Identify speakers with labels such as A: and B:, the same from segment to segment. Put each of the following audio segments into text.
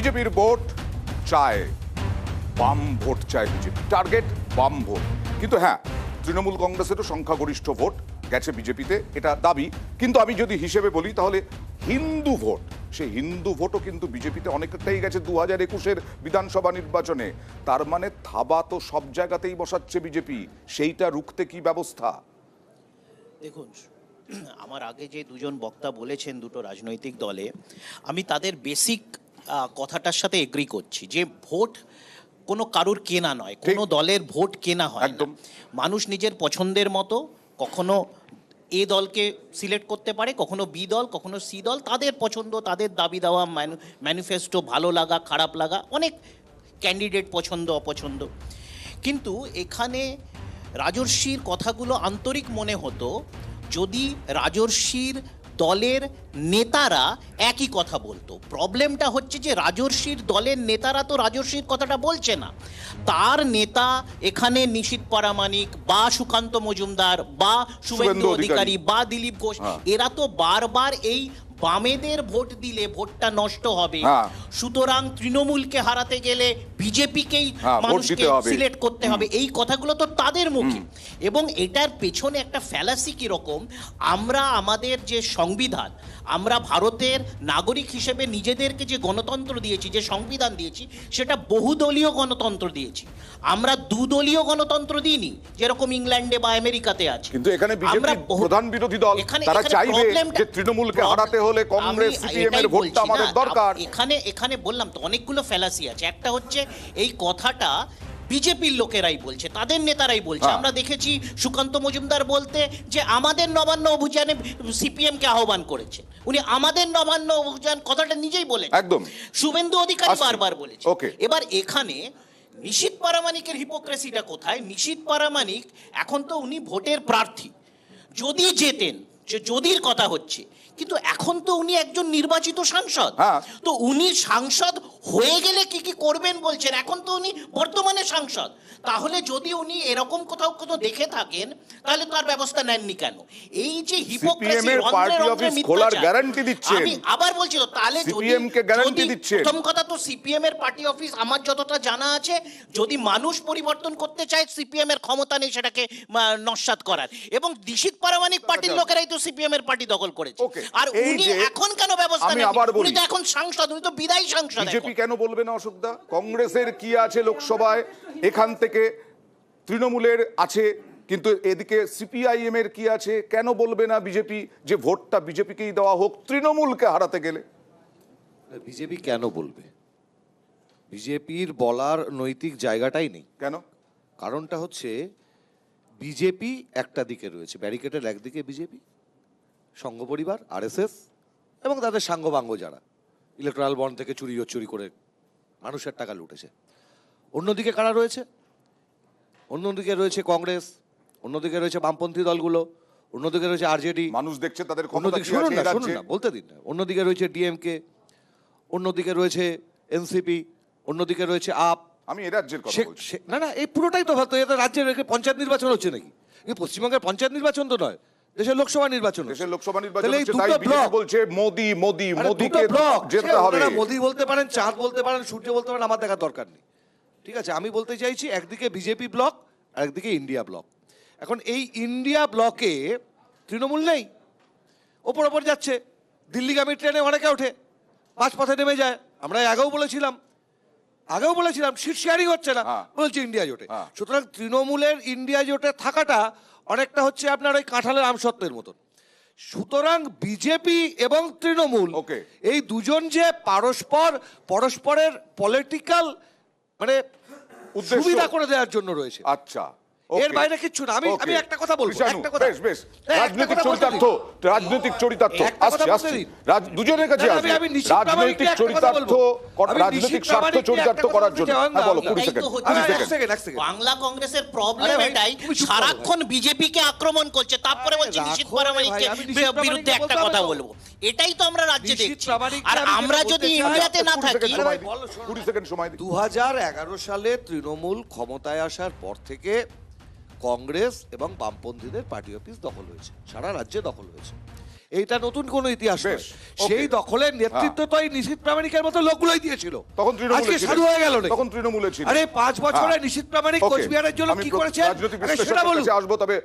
A: বিজেপির ভোট চায়, বাম ভোট চায় বিজেপি, টার্গেট বাম ভোট। কিন্তু হ্যাঁ, তৃণমূল কংগ্রেসেরও সংখ্যাগরিষ্ঠ ভোট গেছে বিজেপিতে, এটা দাবি। কিন্তু আমি যদি হিসেবে বলি তাহলে হিন্দু ভোট, সেই হিন্দু ভোটও কিন্তু বিজেপিতে অনেকটাই গেছে 2021-এর বিধানসভা নির্বাচনে। তার মানে থাবা তো সব জায়গাতেই বসাচ্ছে বিজেপি, সেইটা রুখতে কি ব্যবস্থা?
B: দেখুন, আমার আগে যে দুজন বক্তা বলেছেন দুটো রাজনৈতিক দলে, আমি তাদের বেসিক কথাটার সাথে এগ্রি করছি যে ভোট কোনো কারুর কেনা নয়, কোনো দলের ভোট কেনা হয়
A: একদম।
B: না। মানুষ নিজের পছন্দের মতো কখনো এ দলকে সিলেক্ট করতে পারে, কখনো বি দল, কখনো সি দল। তাদের পছন্দ, তাদের দাবি দেওয়া, ম্যানিফেস্টো, ভালো লাগা, খারাপ লাগা, অনেক ক্যান্ডিডেট পছন্দ অপছন্দ। কিন্তু এখানে রাজর্ষির কথাগুলো আন্তরিক মনে হতো যদি রাজর্ষির দলের নেতারা একই কথা বলতো। প্রবলেমটা হচ্ছে যে রাজর্ষির দলের নেতারা তো রাজর্ষির কথাটা বলছে না। তার নেতা এখানে নিশীথ প্রামাণিক বা সুকান্ত মজুমদার বা শুভেন্দু অধিকারী বা দিলীপ ঘোষ, এরা তো বারবার এই বামেদের ভোট দিলে ভোটটা নষ্ট হবে, সুতরাং তৃণমূলকে হারাতে গেলে বিজেপিকেই মানুষকে সিলেক্ট করতে হবে, এই কথাগুলো তো তাদের মুখে। এবং এটার পেছনে একটা ফ্যালাসি কিরকম, আমরা আমাদের যে সংবিধান, আমরা ভারতের নাগরিক হিসেবে নিজেদেরকে যে গণতন্ত্র দিয়েছি, যে সংবিধান দিয়েছি, সেটা বহুদলীয় গণতন্ত্র দিয়েছি। আমরা দুদলীয় গণতন্ত্র দিইনি যেরকম ইংল্যান্ডে বা আমেরিকাতে আছে।
A: কিন্তু এখানে বিজেপি প্রধান বিরোধী দল, তারা চাইবে যে তৃণমূলকে হারাতে হলে কংগ্রেস সিপিএম এর ভোটটা আমাদের দরকার।
B: এখানে বললাম তো অনেকগুলো ফ্যালাসি আছে। একটা হচ্ছে এই কথাটা বিজেপির লোকেরাই বলছে, তাদের নেতারাই বলছে। আমরা দেখেছি সুকান্ত মজুমদার বলতে যে আমাদের নবান্ন অভিযানে সিপিএম কে আহ্বান করেছে, উনি আমাদের নবান্ন অভিযান কথাটা নিজেই বলেছেন।
A: একদম।
B: শুভেন্দু অধিকারী বারবার বলেছে। এবার এখানে নিশীথ প্রামাণিকের হিপোক্রেসিটা কোথায়? নিশীথ প্রামাণিক এখন তো উনি ভোটের প্রার্থী, যদি জেতেন, যে যদির কথা হচ্ছে, কিন্তু এখন তো উনি একজন নির্বাচিত সাংসদ। তো উনি সাংসদ হয়ে গেলে কি কি করবেন বলছেন, এখন তো উনি বর্তমানে সাংসদ। তাহলে যদি উনি এরকম কোথাও কোথাও দেখে থাকেন তাহলে তার ব্যবস্থা নেননি কেন? এই যে হিপোক্রেসি, আমি আবার বলছি তো, তাহলে প্রথম কথা তো সিপিএম এর পার্টি অফিস আমার যতটা জানা আছে, যদি মানুষ পরিবর্তন করতে চায় সিপিএম এর ক্ষমতা নেই সেটাকে নস্যাৎ করার। এবং নিশীথ প্রামাণিক পার্টির লোকেরাই তো সিপিএম এর পার্টি দখল করেছে। আর উনি এখন কেন ব্যবস্থা নেন? উনি তো এখন সাংসদ, উনি তো বিদায়ী সাংসদ।
A: বিজেপি কেন বলবে না অশোকদা? কংগ্রেসের কি আছে লোকসভায়, এখান থেকে তৃণমূলের আছে, কিন্তু এদিকে সিপিআইএম এর কি আছে? কেন বলবে না বিজেপি যে ভোটটা বিজেপিকেই দেওয়া হোক তৃণমূলকে হারাতে গেলে?
C: বিজেপি কেন বলবে? বিজেপির বলার নৈতিক জায়গাটাই নেই।
A: কেন?
C: কারণটা হচ্ছে বিজেপি একটা দিকে রয়েছে, ব্যারিকেডের একদিকে বিজেপি, সংঘ পরিবার, আরএসএস এবং তাদের সাঙ্গবাঙ্গ যারা ইলেকট্রাল বন্ড থেকে চুরি করে মানুষের টাকা লুটেছে। অন্যদিকে কারা রয়েছে? অন্যদিকে রয়েছে কংগ্রেস, অন্যদিকে রয়েছে বামপন্থী দলগুলো, অন্যদিকে রয়েছে আরজেডি।
A: মানুষ দেখছে তাদের
C: শুনুন না বলতে দিন না। অন্যদিকে রয়েছে ডিএমকে, অন্যদিকে রয়েছে এনসিপি, অন্যদিকে রয়েছে আপ।
A: আমি এ রাজ্যের কথা বলছি।
C: না এই পুরোটাই তো ভাবতো, এটা রাজ্যের পঞ্চায়েত নির্বাচন হচ্ছে নাকি? পশ্চিমবঙ্গের পঞ্চায়েত নির্বাচন তো নয়, দেশের লোকসভা নির্বাচন।
A: দেশের লোকসভা নির্বাচন হচ্ছে, তাই বিজেপি বলছে মোদি মোদি মোদিকে যেতে হবে।
C: মোদি বলতে পারেন, চাঁদ বলতে পারেন, সূর্য বলতে পারেন, আমার দেখার দরকার নেই। ঠিক আছে, আমি বলতে চাইছি একদিকে বিজেপি ব্লক আর একদিকে ইন্ডিয়া ব্লক। এখন এই ইন্ডিয়া ব্লকে তৃণমূল নেই, ওপর যাচ্ছে। দিল্লিগামী ট্রেনে অনেকে ওঠে, মাঝপথে নেমে যায়। আমরা আগেও বলেছিলাম সিট শেয়ারিং হচ্ছে না, বলছি ইন্ডিয়া জোটে। সুতরাং তৃণমূলের ইন্ডিয়া জোটে থাকাটা অনেকটা হচ্ছে আপনার ওই কাঁঠালের আমসত্ত্বের মতন। সুতরাং বিজেপি এবং তৃণমূল এই দুজন যে পরস্পরের পলিটিক্যাল মানে সুবিধা করে দেওয়ার জন্য রয়েছে,
A: আচ্ছা,
C: এর বাইরে কিচ্ছু না। আমি একটা কথা বলবো, একটা কথা।
A: রাজনৈতিক চরিতার্থ দুজনের কাছে আছে। রাজনৈতিক চরিতার্থ, রাজনৈতিক স্বার্থ চরিতার্থ করার জন্য বলো 20 সেকেন্ড।
B: বাংলা কংগ্রেসের প্রবলেম এটাই, সারাক্ষণ বিজেপিকে আক্রমণ করছে, তারপরে বলছে নিশীথ প্রামাণিকের বিরুদ্ধে একটা কথা বলবো। এটাই তো আমরা রাজ্যে দেখছি। আর আমরা যদি ইন্ডিয়াতে না থাকি,
A: 20 সেকেন্ড সময় দিই।
C: 2011 সালে তৃণমূল ক্ষমতায় আসার পর থেকে কংগ্রেস এবং বামপন্থীদের পার্টি অফিস দখল হয়েছে, সারা রাজ্যে দখল হয়েছে। এইটা নতুন কোনো ইতিহাস নয়।
A: বেশ, okay.
C: সেই দখলের নেতৃত্ব তো এই নিশীথ প্রামাণিকের মতো লোকগুলোই দিয়েছিল।
A: তখন তৃণমূলে
C: আজকে
A: ছিলেন।
C: সাধু হয়ে গেল নাকি?
A: তখন তৃণমূলে ছিল।
C: আরে 5 বছরে
A: হ্যাঁ।
C: নিশীথ প্রামাণিক
A: Okay,
C: কোচবিহারের জন্য
A: আমি
C: কি করেছেন
A: রাজনৈতিক
C: আগে সেটা
A: বিশ্লেষকের
C: বলুন।
A: কাছে আসবো, তবে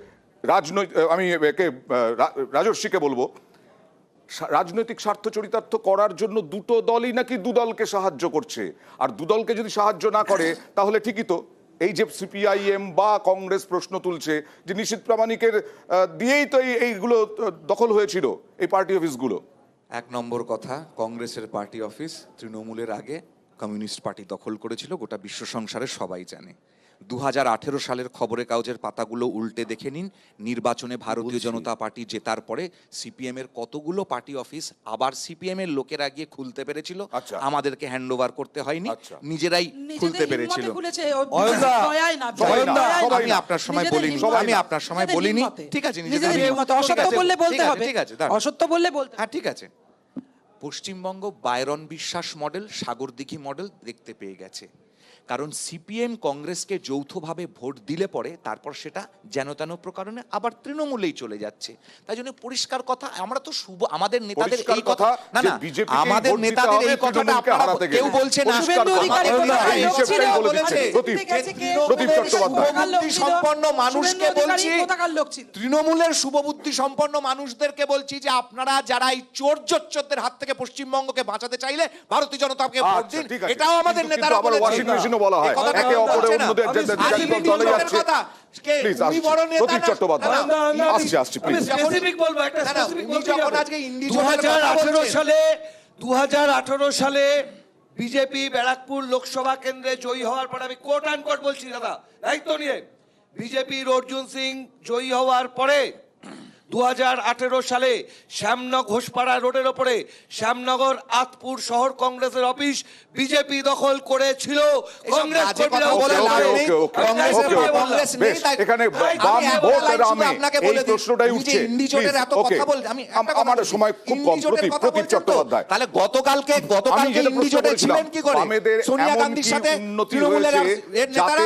A: আমি একে রাজস্বীকে বলবো, রাজনৈতিক স্বার্থ চরিতার্থ করার জন্য দুটো দলই নাকি দুদলকে সাহায্য করছে, আর দুদলকে যদি সাহায্য না করে তাহলে ঠিকই তো এই যে সিপিআইএম বা কংগ্রেস প্রশ্ন তুলছে যে নিশীথ প্রামাণিকের দিয়েই তো এইগুলো দখল হয়েছিল এই পার্টি অফিসগুলো।
D: 1 নম্বর কথা, কংগ্রেসের পার্টি অফিস তৃণমূলের আগে কমিউনিস্ট পার্টি দখল করেছিল, গোটা বিশ্ব সংসারে সবাই জানে। 2018 সালের খবরের কাগজের পাতাগুলো উল্টে দেখে নিন, নির্বাচনে ভারতীয় জনতা পার্টি জেতার পরে সিপিএম এর কতগুলো পার্টি অফিস আবার সিপিএম এর লোকেরা গিয়ে খুলতে পেরেছিল,
A: আচ্ছা।
D: আমাদেরকে হ্যান্ড ওভার করতে হয়নি,
A: আচ্ছা।
D: নিজেরাই খুলতে পেরেছিল।
C: অয়নদা,
D: আমি আপনার সময় বলিনি, আমি আপনার সময় বলিনি, ঠিক আছে,
E: নিজেদের হিম্মতে, অসত্য বললে বলতে হবে,
D: ঠিক আছে, দাঁড়ান।
E: অসত্য বললে বলতে হবে।
D: হ্যাঁ, ঠিক আছে। পশ্চিমবঙ্গ বায়রন বিশ্বাস মডেল, সাগরদিঘি মডেল দেখতে পেয়ে গেছে, কারণ সিপিএম কংগ্রেসকে যৌথভাবে ভোট দিলে পরে তারপর সেটা যেন তেন প্রকারণে আবার তৃণমূলেই চলে যাচ্ছে। তাই জন্য পরিষ্কার কথা, আমরা তো আমাদের নেতাদের
A: পরিষ্কার
D: এই কথা না
A: যে
D: না,
A: BJP কে
D: আমাদের
A: ভোট দিতে
D: নেতাদের
A: হবে
D: এই কথাটা
A: তৃণমূলকে
D: আপনারা
A: হারাতে
D: কেউ
A: গেলে।
D: বলছে না।
A: পরিষ্কার কথা।
E: অধিকারী কোথাকার
A: এই
E: লোক
A: হিসেবটাই
E: ছিল?
A: বলে দিচ্ছে প্রদীপ প্রদীপ চট্টোপাধ্যায়।
D: শুভবুদ্ধি সম্পন্ন মানুষকে বলছি,
E: কোথাকার লোক ছিল?
D: তৃণমূলের শুভবুদ্ধি সম্পন্ন মানুষদেরকে বলছি যে আপনারা যারা এই চোর জোচ্চরদের হাত থেকে পশ্চিমবঙ্গকে বাঁচাতে চাইলে ভারতীয় জনতাকে ভোট
A: আচ্ছা,
D: দিন,
A: ঠিক আছে।
D: এটাও আমাদের
A: কিন্তু
D: নেতারা
A: আবার
D: বলেছে।
A: ওয়াশিং মেশিনও বলা হয়,
D: এই কথাটা
A: একে
D: কেউ
A: অপরের
D: বলছে না।
A: অন্যদের
D: আমি
A: যাদের
D: আজকে
A: যাদের দলে
D: বিজেপির
A: যাচ্ছে।
D: কথা, কে
A: Please,
D: উনি
A: আসছি।
D: বড় নেতা
A: প্রদীপ
D: না-
A: চট্টোপাধ্যায়।
D: না, না,
A: আসছি, আসছি,
C: আমি
A: please।
C: স্পেসিফিক বলবো, একটা
D: না, না,
C: স্পেসিফিক
D: উনি
C: বলতে
D: যখন
C: হবে।
D: আজকে ইন্ডিভিজুয়াল কথা
C: 2018
D: বলছেন।
C: সালে 2018 সালে বিজেপি ব্যারাকপুর লোকসভা কেন্দ্রে জয়ী হওয়ার পর, আমি কোট অ্যান্ড কোট বলছি দাদা, দায়িত্ব নিয়ে, বিজেপির অর্জুন সিং জয়ী হওয়ার পরে 2018 সালে শ্যামনগর ঘোষপাড়া রোডের ওপরে শ্যামনগর আতপুর শহর কংগ্রেসের অফিস বিজেপি দখল করেছিল। কংগ্রেস
D: বাজে
C: কর্মীরা
D: কথা বলে
C: বলে
D: লাভ
C: লাভ
D: নেই।
C: নেই।
D: কংগ্রেসের
C: ওকে, ওকে,
D: কংগ্রেস নেই,
A: বেশ,
D: তাই-
A: এখানে
D: আমি
A: বাম
D: একটা
A: ভোট
D: লাইন শুধু
A: রামে
D: আপনাকে
A: এই
D: বলে দিই।
A: প্রশ্নটাই
D: উনি যে
A: উঠছে।
D: ইন্ডিজোটের
A: Please,
D: এত কথা
A: okay.
D: বল, আমি একটা কথা
A: আমার
D: বলছি।
A: সময় খুব কম।
D: ইন্ডিজোটের কথা
A: প্রদীপ
D: বলছেন তো?
A: চট্টোপাধ্যায়।
D: তাহলে গতকালকে
A: আমি যেটা প্রশ্ন
D: ইন্ডিজোটে
A: করেছিলাম,
D: ছিলেন কি করে?
A: বামেদের
D: সোনিয়া
A: এমন
D: গান্ধীর
A: কি
D: সাথে
A: উন্নতি
D: তৃণমূলের
A: হয়েছে
D: এর নেতারা
A: যাতে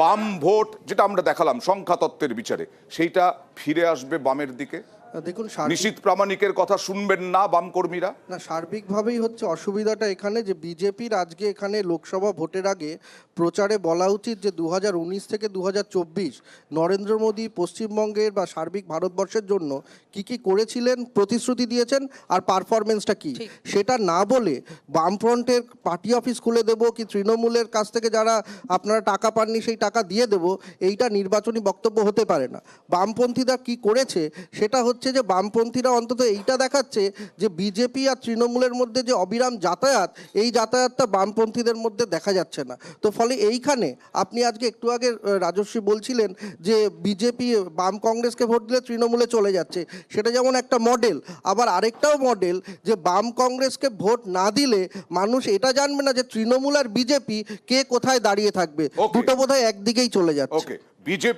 A: বাম ভোট, যেটা আমরা দেখালাম সংখ্যা তত্ত্বের বিচারে, সেইটা ফিরে আসবে বামের দিকে?
F: দেখুন
A: নিশীথ প্রামাণিকের কথা শুনবেন না বাম কর্মীরা?
F: না, সার্বিকভাবেই হচ্ছে অসুবিধাটা এখানে যে বিজেপির আজকে এখানে লোকসভা ভোটের আগে প্রচারে বলা উচিত যে 2019 থেকে 2024 নরেন্দ্র মোদী পশ্চিমবঙ্গের বা সার্বিক ভারতবর্ষের জন্য কি কি করেছিলেন, প্রতিশ্রুতি দিয়েছেন, আর পারফরমেন্সটা কি, সেটা না বলে বামফ্রন্টের পার্টি অফিস খুলে দেবো কি তৃণমূলের কাছ থেকে যারা আপনারা টাকা পাননি সেই টাকা দিয়ে দেবো, এইটা নির্বাচনী বক্তব্য হতে পারে না। বামপন্থীরা কি করেছে সেটা হচ্ছে যে বামপন্থীরা অন্তত এইটা দেখাচ্ছে যে বিজেপি আর তৃণমূলের মধ্যে যে অবিরাম যাতায়াত, এই যাতায়াতটা বামপন্থীদের মধ্যে দেখা যাচ্ছে না। তো ফলে এইখানে আপনি আজকে একটু আগে রাজস্বী বলছিলেন যে বিজেপি বাম কংগ্রেসকে ভোট দিলে তৃণমূলে চলে যাচ্ছে, সেটা যেমন একটা মডেল, আবার আরেকটাও মডেল যে বাম কংগ্রেসকে ভোট না দিলে মানুষ এটা জানবে না যে তৃণমূল আর বিজেপি কে কোথায় দাঁড়িয়ে থাকবে,
A: Okay.
F: দুটো বোধহয় একদিকেই চলে যাচ্ছে।
A: ওকে, বিজেপি